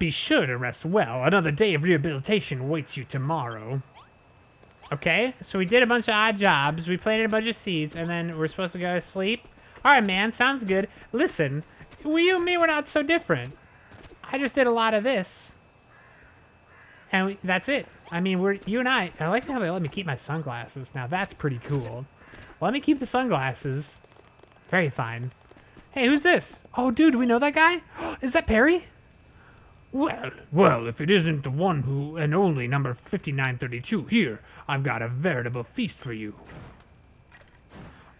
Be sure to rest well. Another day of rehabilitation awaits you tomorrow. Okay, so we did a bunch of odd jobs. We planted a bunch of seeds, and then we're supposed to go to sleep. All right, man, sounds good. Listen, you and me were not so different. I just did a lot of this. And that's it. I mean, you and I like how they let me keep my sunglasses. Now, that's pretty cool. Let me keep the sunglasses. Very fine. Hey, who's this? Oh, dude, do we know that guy? Is that Perry? Well, if it isn't the one who and only number 5932 here, I've got a veritable feast for you.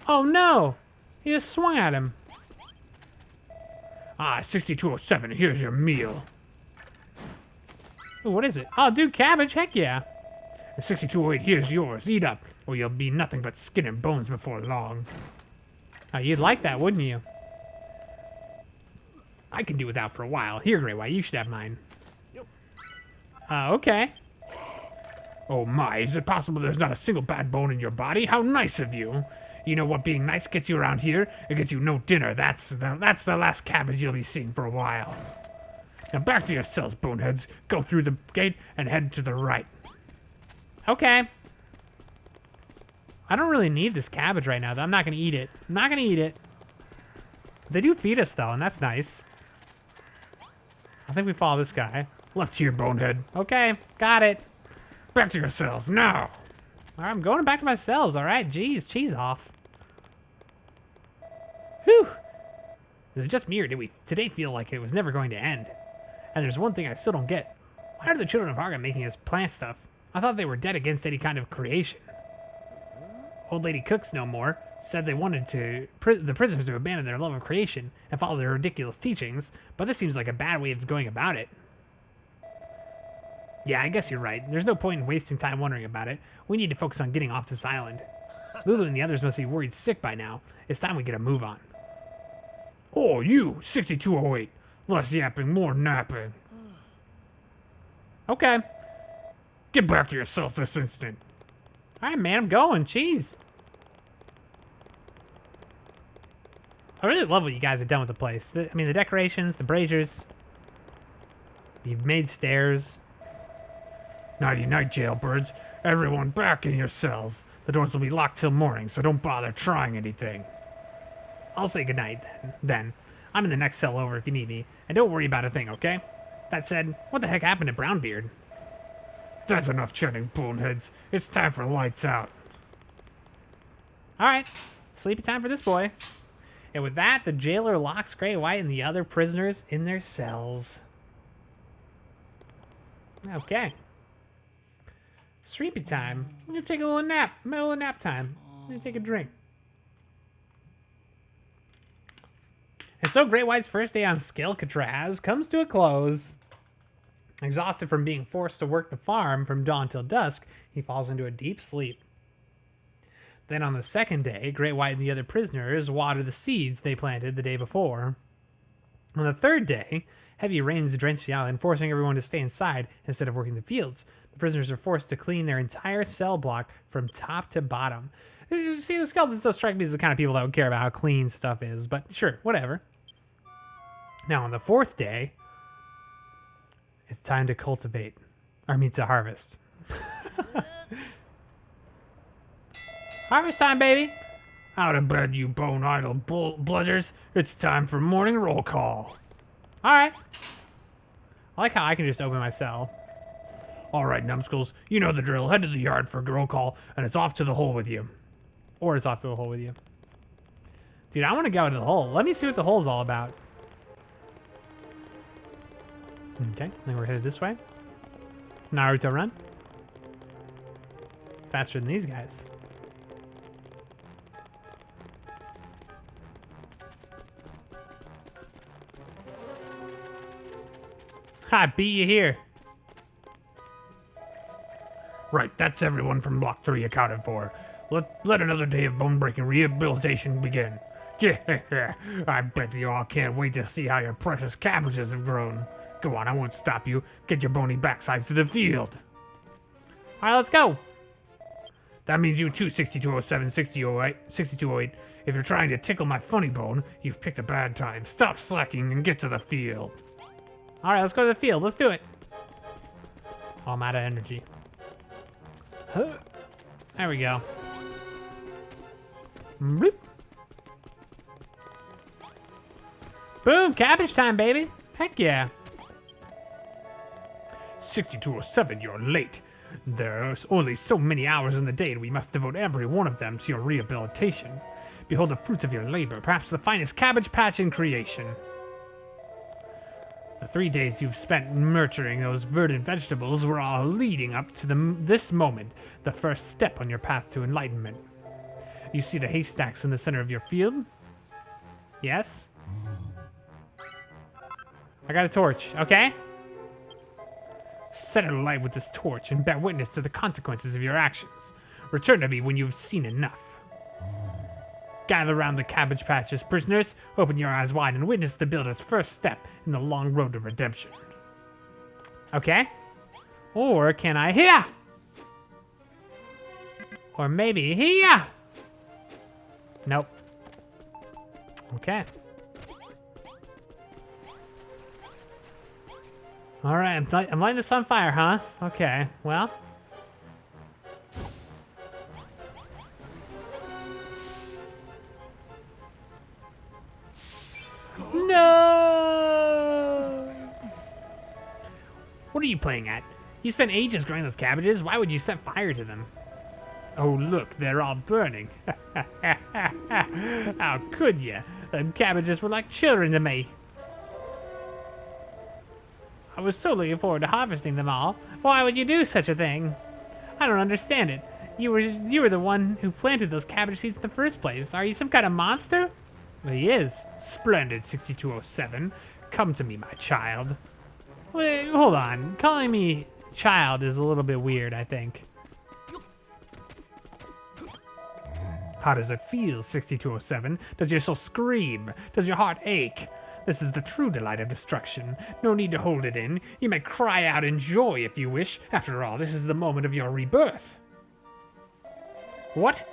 Oh, no. He just swung at him. 6207, here's your meal. Ooh, what is it? Oh, dude, cabbage. Heck yeah. 6208, here's yours. Eat up, or you'll be nothing but skin and bones before long. Oh, you'd like that, wouldn't you? I can do without for a while. Here, Grey White, you should have mine. Okay. Oh my, is it possible there's not a single bad bone in your body? How nice of you. You know what being nice gets you around here? It gets you no dinner. That's the last cabbage you'll be seeing for a while. Now back to your cells, boneheads. Go through the gate and head to the right. Okay. I don't really need this cabbage right now, though. I'm not going to eat it. I'm not going to eat it. They do feed us, though, and that's nice. I think we follow this guy. Left here, bonehead. Okay, got it. Back to your cells, now. All right, I'm going back to my cells, all right? Jeez, cheese off. Whew. Is it just me, or did we today feel like it was never going to end? And there's one thing I still don't get. Why are the children of Harga making us plant stuff? I thought they were dead against any kind of creation. Old Lady Cooks no more said they wanted the prisoners to abandon their love of creation and follow their ridiculous teachings, but this seems like a bad way of going about it. Yeah, I guess you're right. There's no point in wasting time wondering about it. We need to focus on getting off this island. Lulu and the others must be worried sick by now. It's time we get a move on. Oh, you, 6208. Less yapping, more napping. Okay. Get back to yourself this instant. All right, man, I'm going. Jeez. I really love what you guys have done with the place. I mean, the decorations, the braziers. You've made stairs. Nighty-night, jailbirds. Everyone back in your cells. The doors will be locked till morning, so don't bother trying anything. I'll say goodnight then. I'm in the next cell over if you need me, and don't worry about a thing, okay? That said, what the heck happened to Brownbeard? That's enough chatting, boneheads. It's time for lights out. All right, sleepy time for this boy. And with that, the jailer locks Grey White and the other prisoners in their cells. Okay. Sleepy time. I'm gonna take a little nap. Middle of nap time. I'm gonna take a drink. And so Grey White's first day on Scalecatraz comes to a close. Exhausted from being forced to work the farm from dawn till dusk, he falls into a deep sleep. Then on the second day, Grey White and the other prisoners water the seeds they planted the day before. On the third day, heavy rains drench the island, forcing everyone to stay inside instead of working the fields. The prisoners are forced to clean their entire cell block from top to bottom. You see, the skeletons don't strike me as the kind of people that would care about how clean stuff is, but sure, whatever. Now, on the fourth day, it's time to cultivate. Or to harvest. Harvest time, baby! Out of bed, you bone-idle bludgers. It's time for morning roll call. Alright. I like how I can just open my cell. All right, numbskulls, you know the drill. Head to the yard for roll call, and it's off to the hole with you. Or it's off to the hole with you. Dude, I want to go to the hole. Let me see what the hole's all about. Okay, then we're headed this way. Naruto run. Faster than these guys. I beat you here. Right, that's everyone from Block 3 accounted for. Let another day of bone-breaking rehabilitation begin. Yeah, I bet you all can't wait to see how your precious cabbages have grown. Go on, I won't stop you. Get your bony backsides to the field. All right, let's go. That means you too, 6207, 6208. If you're trying to tickle my funny bone, you've picked a bad time. Stop slacking and get to the field. All right, let's go to the field. Let's do it. Oh, I'm out of energy. There we go. Bloop. Boom, cabbage time, baby. Heck yeah. 6207, you're late. There's only so many hours in the day, and we must devote every one of them to your rehabilitation. Behold the fruits of your labor, perhaps the finest cabbage patch in creation. The 3 days you've spent nurturing those verdant vegetables were all leading up to this moment, the first step on your path to enlightenment. You see the haystacks in the center of your field? Yes? I got a torch, okay? Set it alight with this torch and bear witness to the consequences of your actions. Return to me when you've seen enough. Gather round the cabbage patches, prisoners. Open your eyes wide and witness the builder's first step in the long road to redemption. Okay. Or can I here? Or maybe here? Nope. Okay. All right, I'm lighting this on fire, huh? Okay, well. No! What are you playing at? You spent ages growing those cabbages. Why would you set fire to them? Oh, look, they're all burning. How could you? Them cabbages were like children to me. I was so looking forward to harvesting them all. Why would you do such a thing? I don't understand it. You were the one who planted those cabbage seeds in the first place. Are you some kind of monster? Well, he is. Splendid, 6207. Come to me, my child. Wait, hold on. Calling me child is a little bit weird, I think. How does it feel, 6207? Does your soul scream? Does your heart ache? This is the true delight of destruction. No need to hold it in. You may cry out in joy if you wish. After all, this is the moment of your rebirth. What?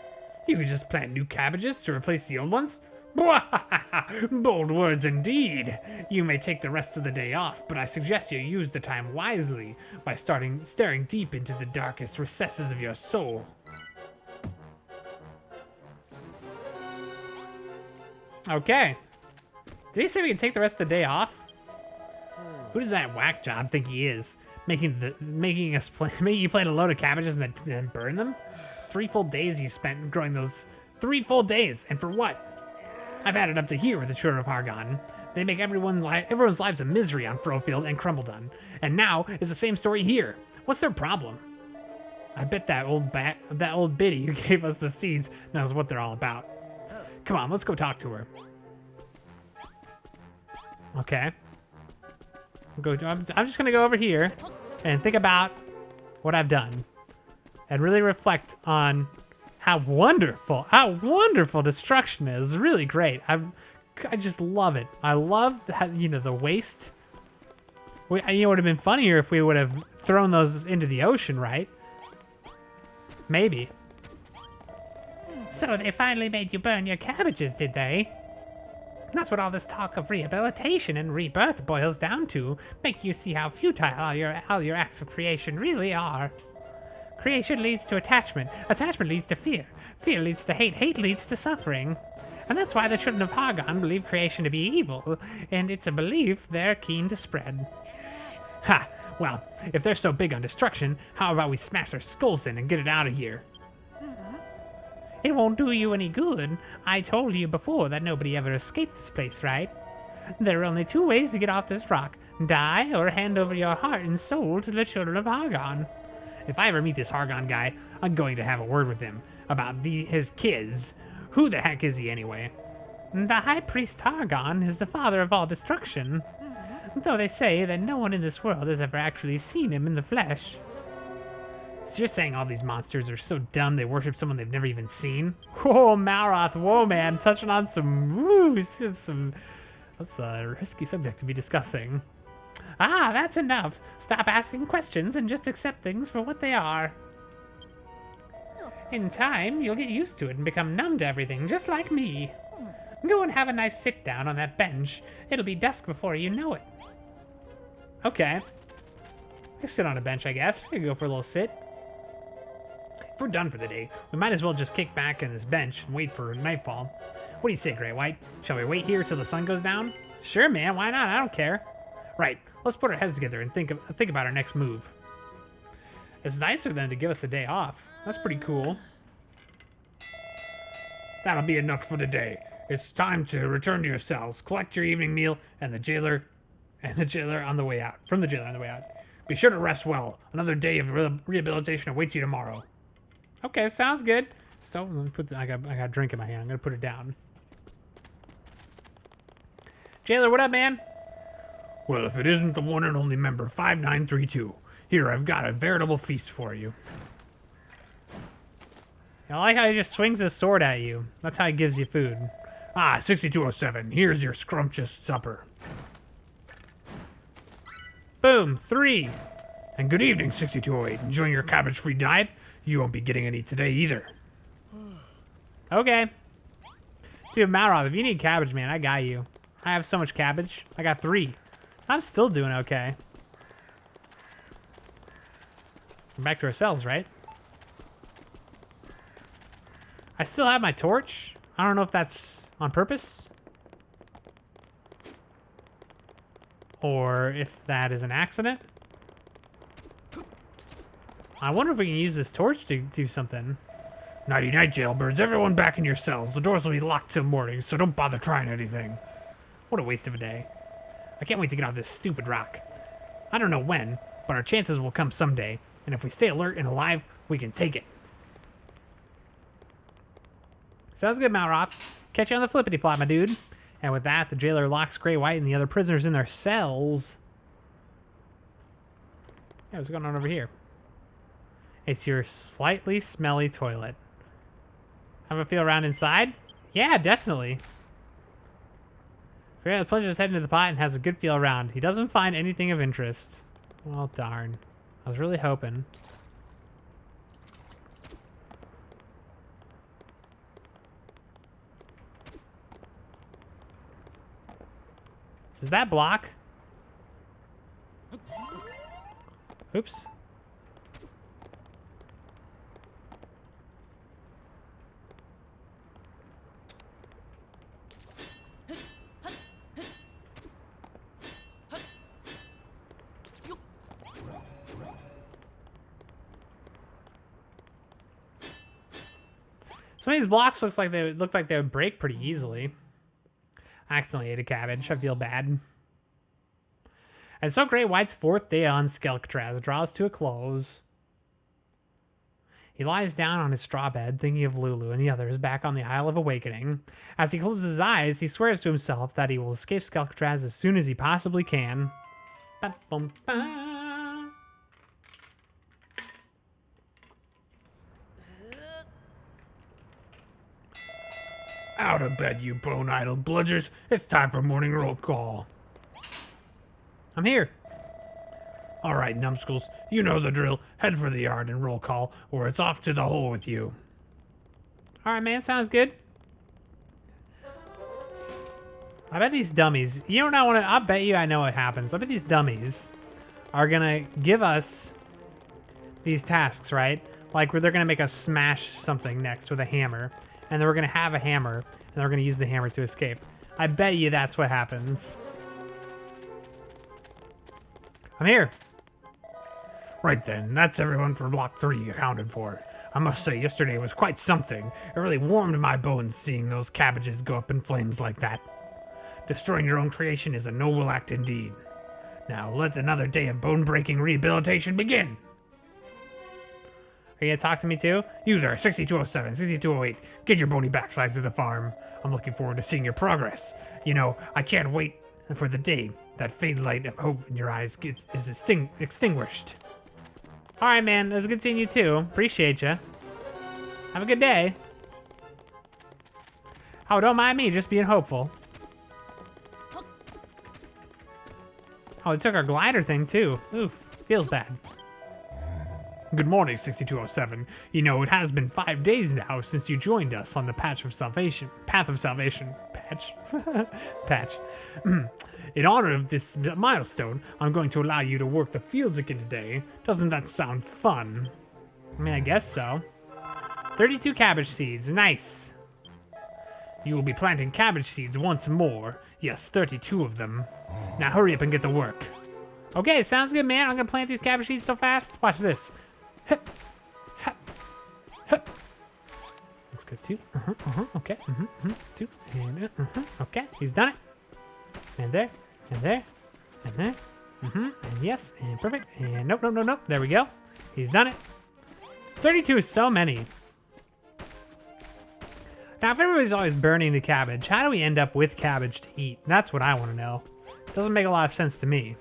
You could just plant new cabbages to replace the old ones? Bold words indeed. You may take the rest of the day off, but I suggest you use the time wisely by staring deep into the darkest recesses of your soul. Okay. Did he say we can take the rest of the day off? Who does that whack job think he is? Making you plant a load of cabbages and then burn them? 3 full days you spent growing those. 3 full days, and for what? I've had it up to here with the children of Hargon. They make everyone's lives a misery on Frofield and Crumbledon. And now it's the same story here. What's their problem? I bet that old biddy who gave us the seeds knows what they're all about. Come on, let's go talk to her. Okay. I'm just gonna go over here and think about what I've done and really reflect on how wonderful destruction is. Really great. I just love it. I love how, the waste. It would have been funnier if we would have thrown those into the ocean, right? Maybe. So they finally made you burn your cabbages, did they? That's what all this talk of rehabilitation and rebirth boils down to. Make you see how futile all your acts of creation really are. Creation leads to attachment. Attachment leads to fear. Fear leads to hate. Hate leads to suffering. And that's why the children of Hargon believe creation to be evil, and it's a belief they're keen to spread. Ha! Well, if they're so big on destruction, how about we smash their skulls in and get it out of here? It won't do you any good. I told you before that nobody ever escaped this place, right? There are only 2 ways to get off this rock. Die or hand over your heart and soul to the children of Hargon. If I ever meet this Hargon guy, I'm going to have a word with him about his kids. Who the heck is he anyway? The High Priest Hargon is the father of all destruction. Though they say that no one in this world has ever actually seen him in the flesh. So you're saying all these monsters are so dumb they worship someone they've never even seen? Whoa, Malroth, whoa, man, touching on that's a risky subject to be discussing. Ah, that's enough. Stop asking questions and just accept things for what they are. In time, you'll get used to it and become numb to everything, just like me. Go and have a nice sit down on that bench. It'll be dusk before you know it. Okay. I can sit on a bench, I guess. I can go for a little sit. If we're done for the day, we might as well just kick back on this bench and wait for nightfall. What do you say, Great White? Shall we wait here till the sun goes down? Sure, man. Why not? I don't care. Right. Let's put our heads together and think about our next move. It's nice of them to give us a day off. That's pretty cool. That'll be enough for the day. It's time to return to your cells, collect your evening meal, and the jailer on the way out. From the jailer on the way out. Be sure to rest well. Another day of rehabilitation awaits you tomorrow. Okay, sounds good. So let me put I got a drink in my hand. I'm gonna put it down. Jailer, what up, man? Well, if it isn't the one and only member 5932, here I've got a veritable feast for you. I like how he just swings his sword at you. That's how he gives you food. Ah, 6207, here's your scrumptious supper. Boom, 3. And good evening, 6208. Enjoying your cabbage-free diet? You won't be getting any today either. Okay. Dude, Malroth, if you need cabbage, man, I got you. I have so much cabbage. I got 3. I'm still doing okay. We're back to our cells, right? I still have my torch. I don't know if that's on purpose. Or if that is an accident. I wonder if we can use this torch to do something. Nighty-night, jailbirds. Everyone back in your cells. The doors will be locked till morning, so don't bother trying anything. What a waste of a day. I can't wait to get off this stupid rock. I don't know when, but our chances will come someday, and if we stay alert and alive, we can take it. Sounds good, Malroth. Catch you on the flippity flop, my dude. And with that, the jailer locks Grey White and the other prisoners in their cells. Yeah, what's going on over here? It's your slightly smelly toilet. Have a feel around inside? Yeah, definitely. Grey White plunges his head into the pot and has a good feel around. He doesn't find anything of interest. Well, darn. I was really hoping. Does that block? Oops. Some of these blocks look like they would break pretty easily. I accidentally ate a cabbage. I feel bad. And so Grey White's 4th day on Skelcatraz draws to a close. He lies down on his straw bed, thinking of Lulu and the others back on the Isle of Awakening. As he closes his eyes, he swears to himself that he will escape Skelcatraz as soon as he possibly can. Ba-bum-ba. Out of bed, you bone-idle bludgers. It's time for morning roll call. I'm here. All right, numbskulls, you know the drill. Head for the yard and roll call, or it's off to the hole with you. All right, man. Sounds good. I bet these dummies... You know what I want to... I bet you I know what happens. I bet these dummies are going to give us these tasks, right? Like, where they're going to make us smash something next with a hammer. And then we're going to have a hammer, and they're going to use the hammer to escape. I bet you that's what happens. I'm here. Right then, that's everyone for Block 3 accounted for. I must say, yesterday was quite something. It really warmed my bones seeing those cabbages go up in flames like that. Destroying your own creation is a noble act indeed. Now, let another day of bone-breaking rehabilitation begin. Are you going to talk to me too? You there, 6207, 6208, get your bony backsides to the farm. I'm looking forward to seeing your progress. You know, I can't wait for the day that faint light of hope in your eyes is extinguished. All right, man. It was good seeing you too. Appreciate you. Have a good day. Oh, don't mind me, just being hopeful. Oh, they took our glider thing too. Oof, feels bad. Good morning, 6207. You know, it has been 5 days now since you joined us on the Path of Salvation. patch. Patch. In honor of this milestone, I'm going to allow you to work the fields again today. Doesn't that sound fun? I mean, I guess so. 32 cabbage seeds. Nice. You will be planting cabbage seeds once more. Yes, 32 of them. Now hurry up and get to work. Okay, sounds good, man. I'm gonna plant these cabbage seeds so fast. Watch this. Hup, hup, hup. Let's go 2. Okay. 2. And okay, he's done it. And there, and there, and there. And yes, and perfect. And nope. There we go. He's done it. 32 is so many. Now, if everybody's always burning the cabbage, how do we end up with cabbage to eat? That's what I want to know. It doesn't make a lot of sense to me.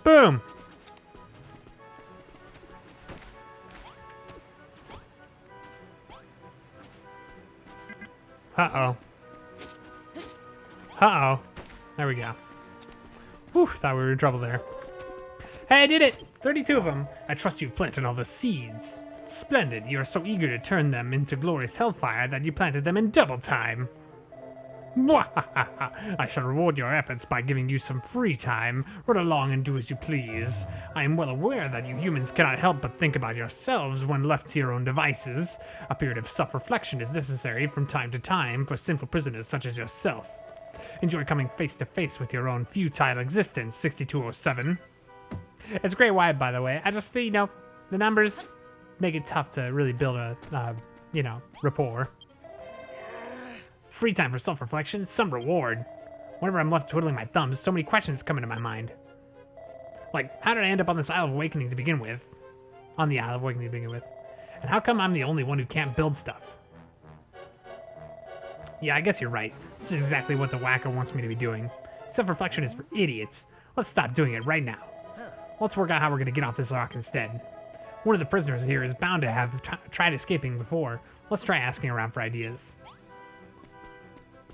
Boom! Uh-oh. Uh-oh. There we go. Whew, thought we were in trouble there. Hey, I did it! 32 of them. I trust you've planted all the seeds. Splendid. You are so eager to turn them into glorious hellfire that you planted them in double time. I shall reward your efforts by giving you some free time. Run along and do as you please. I am well aware that you humans cannot help but think about yourselves when left to your own devices. A period of self-reflection is necessary from time to time for sinful prisoners such as yourself. Enjoy coming face to face with your own futile existence, 6207. It's a great vibe, by the way. I just, you know, the numbers make it tough to really build a, you know, rapport. Free time for self-reflection, some reward. Whenever I'm left twiddling my thumbs, so many questions come into my mind. Like, how did I end up on this Isle of Awakening to begin with? On the Isle of Awakening to begin with. And how come I'm the only one who can't build stuff? Yeah, I guess you're right. This is exactly what the whacker wants me to be doing. Self-reflection is for idiots. Let's stop doing it right now. Let's work out how we're going to get off this rock instead. One of the prisoners here is bound to have tried escaping before. Let's try asking around for ideas.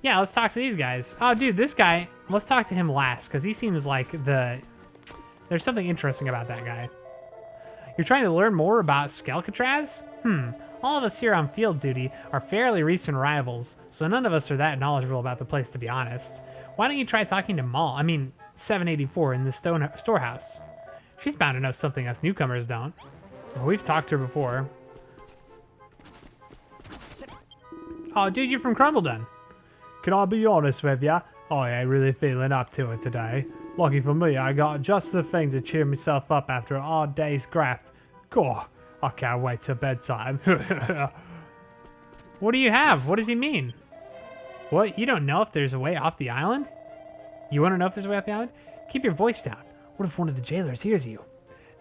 Yeah, let's talk to these guys. Oh, dude, this guy, let's talk to him last, because he seems like there's something interesting about that guy. You're trying to learn more about Skelcatraz? All of us here on field duty are fairly recent arrivals, so none of us are that knowledgeable about the place, to be honest. Why don't you try talking to 784 in the storehouse? She's bound to know something us newcomers don't. Well, we've talked to her before. Oh, dude, you're from Crumbledon. Can I be honest with ya? I ain't really feeling up to it today. Lucky for me, I got just the thing to cheer myself up after a hard day's graft. God, I can't wait till bedtime. What do you have? What does he mean? What? You don't know if there's a way off the island? You want to know if there's a way off the island? Keep your voice down. What if one of the jailers hears you?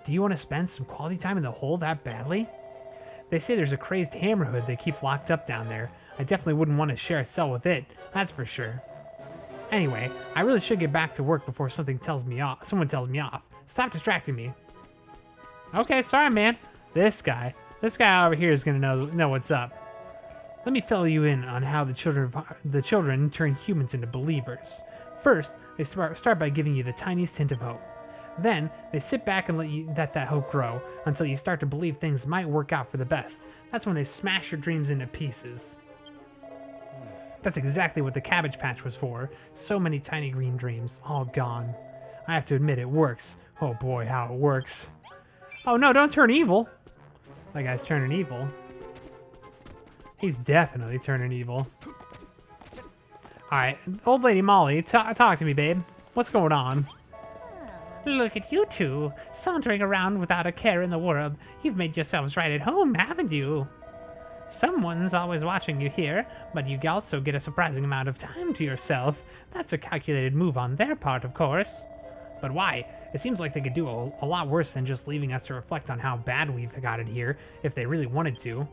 Do you want to spend some quality time in the hole that badly? They say there's a crazed hammerhood they keep locked up down there. I definitely wouldn't want to share a cell with it, that's for sure. Anyway, I really should get back to work before someone tells me off. Stop distracting me. Okay, sorry, man. This guy over here is gonna know what's up. Let me fill you in on how the children turn humans into believers. First, they start by giving you the tiniest hint of hope. Then, they sit back and let that hope grow until you start to believe things might work out for the best. That's when they smash your dreams into pieces. That's exactly what the Cabbage Patch was for. So many tiny green dreams, all gone. I have to admit, it works. Oh boy, how it works. Oh no, don't turn evil. That guy's turning evil. He's definitely turning evil. Alright, old lady Molly, talk to me, babe. What's going on? Look at you two, sauntering around without a care in the world. You've made yourselves right at home, haven't you? Someone's always watching you here, but you also get a surprising amount of time to yourself. That's a calculated move on their part, of course. But why? It seems like they could do a lot worse than just leaving us to reflect on how bad we've got it here, if they really wanted to.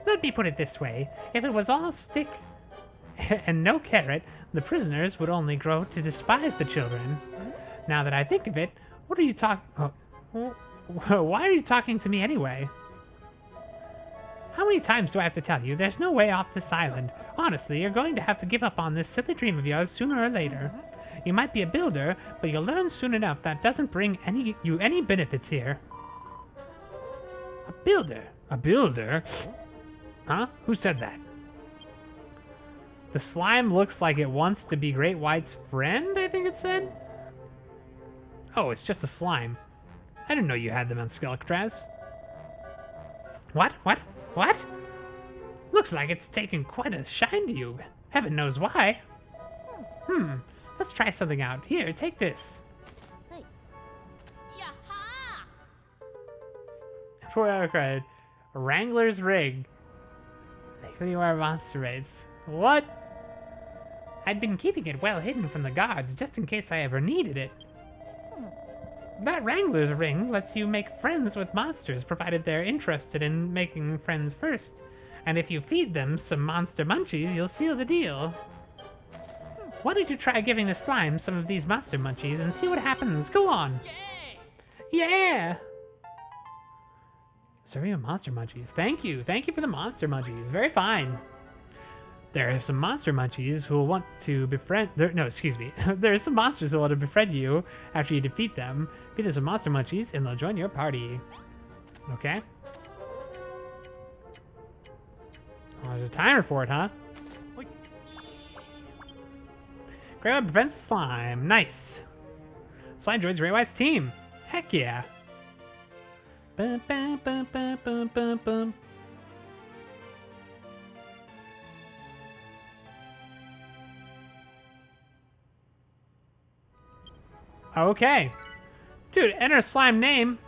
Let me put it this way. If it was all stick and no carrot, the prisoners would only grow to despise the children. Now that I think of it, what are you why are you talking to me anyway? How many times do I have to tell you there's no way off this island? Honestly, you're going to have to give up on this silly dream of yours sooner or later. You might be a builder, but you'll learn soon enough that doesn't bring you any benefits here. A builder? A builder? Huh? Who said that? The slime looks like it wants to be Great White's friend, I think it said? Oh, it's just a slime. I didn't know you had them on Skelectraz. What? What? Looks like it's taken quite a shine to you. Heaven knows why. Let's try something out. Here, take this. For our credit, Wrangler's Rig. Liquidity Wire Monster Rates. What? I'd been keeping it well hidden from the guards just in case I ever needed it. That Wrangler's Ring lets you make friends with monsters provided they're interested in making friends first. And if you feed them some monster munchies, you'll seal the deal. Why don't you try giving the slime some of these monster munchies and see what happens? Go on. Yeah! Serving of monster munchies. Thank you. Thank you for the monster munchies. Very fine. There are some monster munchies who will want to befriend... No, excuse me. There are some monsters who want to befriend you after you defeat them. Feed them some monster munchies and they'll join your party. Okay. Oh, there's a timer for it, huh? Great White prevents slime. Nice. Slime joins Great White's team. Heck yeah. Bum, bum, bum, bum, bum, bum, bum. Okay. Dude, enter slime name.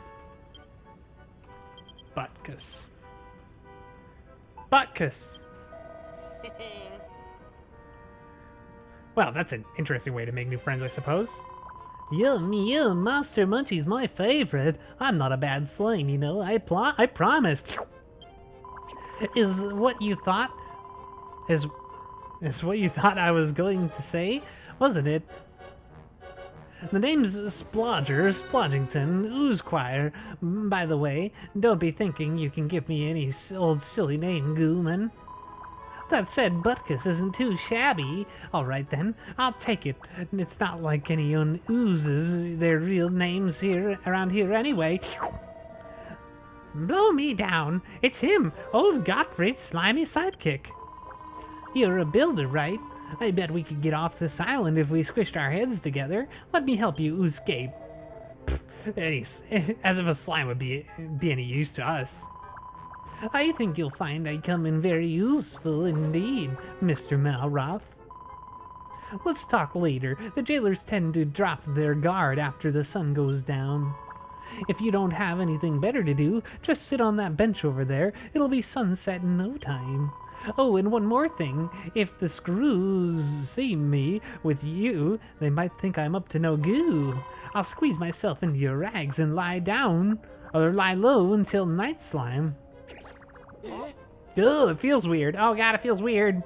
Butkus. Butkus. Well, that's an interesting way to make new friends, I suppose. Yum, Monster Munchie's my favorite. I'm not a bad slime, you know. I promise. Is what you thought I was going to say, wasn't it? The name's Splodgington, Oozequire. By the way, don't be thinking you can give me any old silly name, Gooman. That said, Butkus isn't too shabby. Alright then, I'll take it. It's not like anyone oozes their real names here around here anyway. Blow me down. It's him, old Gottfried's slimy sidekick. You're a builder, right? I bet we could get off this island if we squished our heads together. Let me help you escape. As if a slime would be any use to us. I think you'll find I come in very useful indeed, Mr. Malroth. Let's talk later. The jailers tend to drop their guard after the sun goes down. If you don't have anything better to do, just sit on that bench over there. It'll be sunset in no time. Oh, and one more thing. If the screws see me with you, they might think I'm up to no goo. I'll squeeze myself into your rags and lie down, or lie low until night slime. Ugh, it feels weird. Oh god, it feels weird.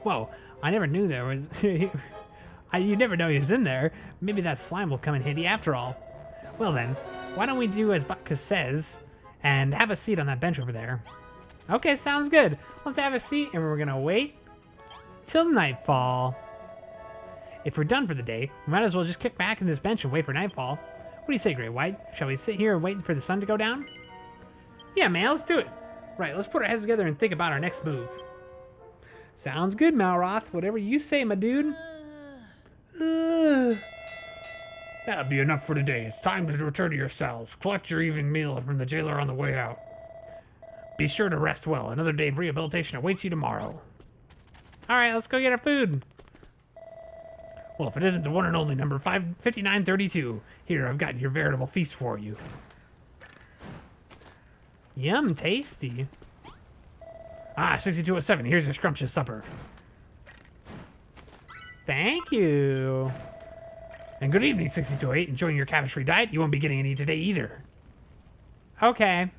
Whoa, I never knew there was... you never know he's in there. Maybe that slime will come in handy after all. Well then, why don't we do as Butkus says, and have a seat on that bench over there. Okay, sounds good. Let's have a seat, and we're gonna wait till nightfall. If we're done for the day, we might as well just kick back in this bench and wait for nightfall. What do you say, Great White? Shall we sit here and wait for the sun to go down? Yeah, man, let's do it. Right, let's put our heads together and think about our next move. Sounds good, Malroth. Whatever you say, my dude. That'll be enough for today. It's time to return to your cells. Collect your evening meal from the jailer on the way out. Be sure to rest well. Another day of rehabilitation awaits you tomorrow. Alright, let's go get our food. Well, if it isn't the one and only number 5932, here, I've got your veritable feast for you. Yum, tasty. Ah, 6207, here's your scrumptious supper. Thank you. And good evening, 6208. Enjoying your cabbage-free diet? You won't be getting any today either. Okay.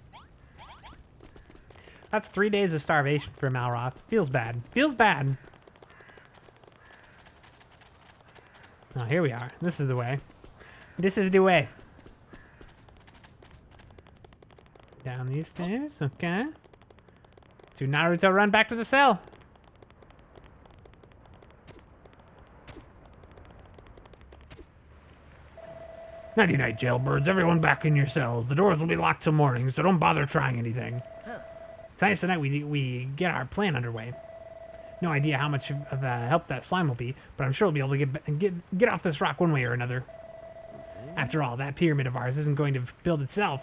That's 3 days of starvation for Malroth. Feels bad. Feels bad. Oh, here we are. This is the way. This is the way. Down these stairs. Okay. To Naruto run back to the cell. Nighty-night, jailbirds. Everyone back in your cells. The doors will be locked till morning, so don't bother trying anything. Tonight's the night we get our plan underway. No idea how much of a help that slime will be, but I'm sure we'll be able to get off this rock one way or another. After all, that pyramid of ours isn't going to build itself.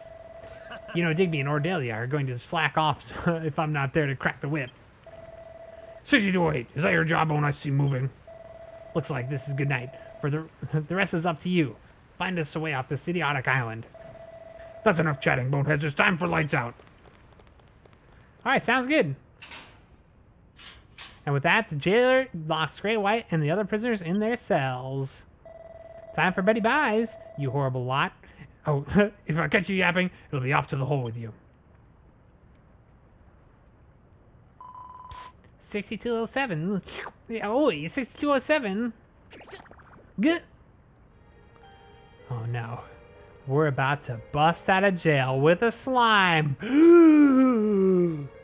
You know, Digby and Ordelia are going to slack off if I'm not there to crack the whip. 60-8. Is that your jawbone I see moving? Looks like this is good night. For the rest is up to you. Find us a way off this idiotic island. That's enough chatting, boneheads. It's time for lights out. All right, sounds good. And with that, the jailer locks Great White and the other prisoners in their cells. Time for Betty Buys, you horrible lot. Oh, if I catch you yapping, it'll be off to the hole with you. Psst, 6207. Oh, 6207. Good. Oh no. We're about to bust out of jail with a slime.